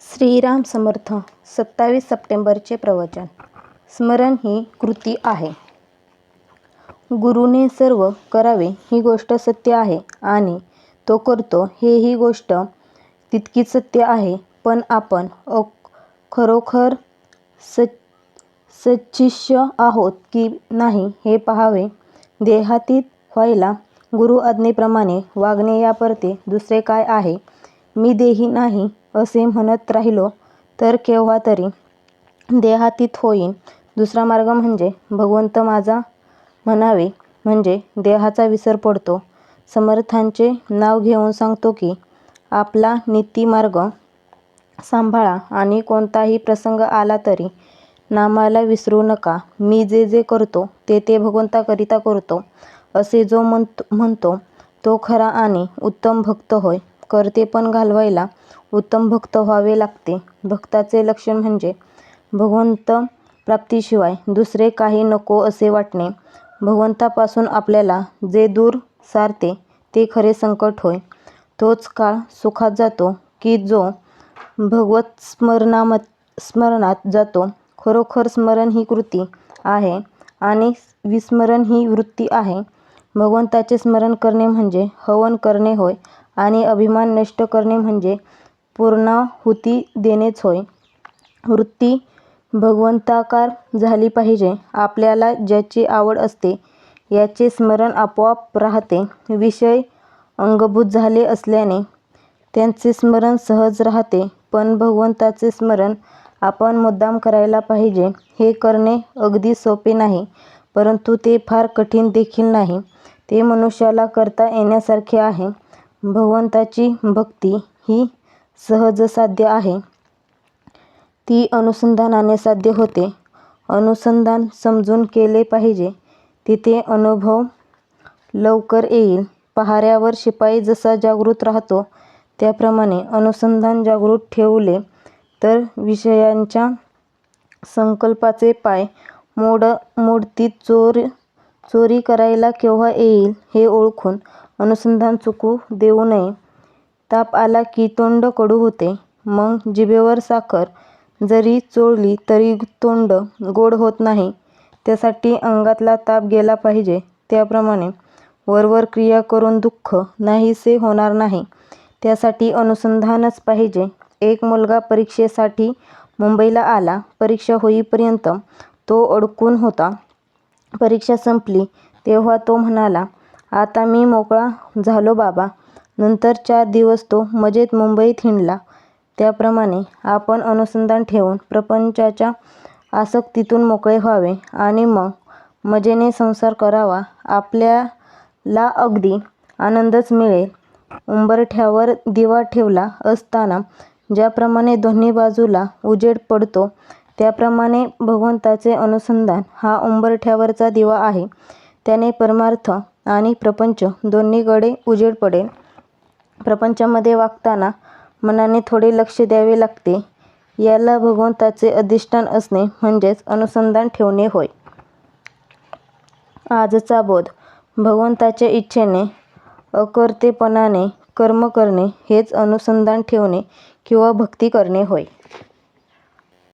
श्रीराम समर्थ. 27 सप्टेंबरचे प्रवचन. स्मरण ही कृती आहे. गुरुने सर्व करावे ही गोष्ट सत्य आहे आणि तो करतो हेही गोष्ट तितकीच सत्य आहे. पण आपण खरोखर सच्शिष्य आहोत की नाही हे पाहावे. देहातीत व्हायला गुरु आज्ञेप्रमाणे वागणे यापरते दुसरे काय आहे? मी देही नाही असे म्हणत राहिलो तर केव्हा तरी देहातीत होईन. दुसरा मार्ग म्हणजे भगवंत माझा म्हणावे, म्हणजे देहाचा विसर पडतो. समर्थांचे नाव घेऊन सांगतो की आपला नीतिमार्ग सांभाळा आणि कोणताही प्रसंग आला तरी नामाला विसरू नका. मी जे जे करतो ते ते भगवंताकरिता करतो असे जो म्हणतो तो खरा आणि उत्तम भक्त होय. कर्तेपण घालवायला उत्तम भक्त व्हावे लागते. भक्ताचे लक्षण म्हणजे भगवंत प्राप्तीशिवाय दुसरे काही नको असे वाटणे. भगवंतापासून आपल्याला जे दूर सारते ते खरे संकट होय. तोच काळ सुखात जातो की जो भगवत स्मरणात जातो. खरोखर स्मरण ही कृती आहे आणि विस्मरण ही वृत्ती आहे. भगवंताचे स्मरण करणे म्हणजे हवन करणे होय आणि अभिमान नष्ट करणे म्हणजे पूर्णाहुती देणेच होय. वृत्ती भगवंताकार झाली पाहिजे. आपल्याला ज्याची आवड असते याचे स्मरण आपोआप राहते. विषय अंगभूत झाले असल्याने त्यांचे स्मरण सहज राहते. पण भगवंताचे स्मरण आपण मुद्दाम करायला पाहिजे. हे करणे अगदी सोपे नाही, परंतु ते फार कठीण देखील नाही. ते मनुष्याला करता येण्यासारखे आहे. भगवंताची भक्ती ही सहज साध्य आहे. ती अनुसंधानाने साध्य होते. अनुसंधान समजून केले पाहिजे तिथे अनुभव लवकर येईल. पहाऱ्यावर शिपाई जसा जागृत राहतो त्याप्रमाणे अनुसंधान जागृत ठेवले तर विषयांच्या संकल्पाचे पाय मोडतीत. चोरी करायला केव्हा येईल हे ओळखून अनुसंधान चुकू देऊ नये. ताप आला की तोंड कडू होते, मग जिभेवर साखर जरी चोळली तरी तोंड गोड होत नाही. त्यासाठी अंगातला ताप गेला पाहिजे. त्याप्रमाणे वरवर क्रिया करून दुःख नाहीसे होणार नाही. त्यासाठी अनुसंधानच पाहिजे. एक मुलगा परीक्षेसाठी मुंबईला आला. परीक्षा होईपर्यंत तो अडकून होता. परीक्षा संपली तेव्हा तो म्हणाला, आता मी मोकळा झालो बाबा. नंतर 4 दिवस तो मजेत मुंबईत हिंडला. त्याप्रमाणे आपण अनुसंधान ठेवून प्रपंचाच्या आसक्तीतून मोकळे व्हावे आणि मग मजेने संसार करावा. आपल्याला अगदी आनंदच मिळेल. उंबरठ्यावर दिवा ठेवला असताना ज्याप्रमाणे दोन्ही बाजूला उजेड पडतो त्याप्रमाणे भगवंताचे अनुसंधान हा उंबरठ्यावरचा दिवा आहे. त्याने परमार्थ आणि प्रपंच दोन्हीकडे उजेड पडेल. प्रपंचामध्ये वागताना मनाने थोडे लक्ष द्यावे लागते. याला भगवंताचे अधिष्ठान असणे म्हणजेच अनुसंधान ठेवणे होय. आजचा बोध. भगवंताच्या इच्छेने अकर्तेपणाने कर्म करणे हेच अनुसंधान ठेवणे किंवा भक्ती करणे होय.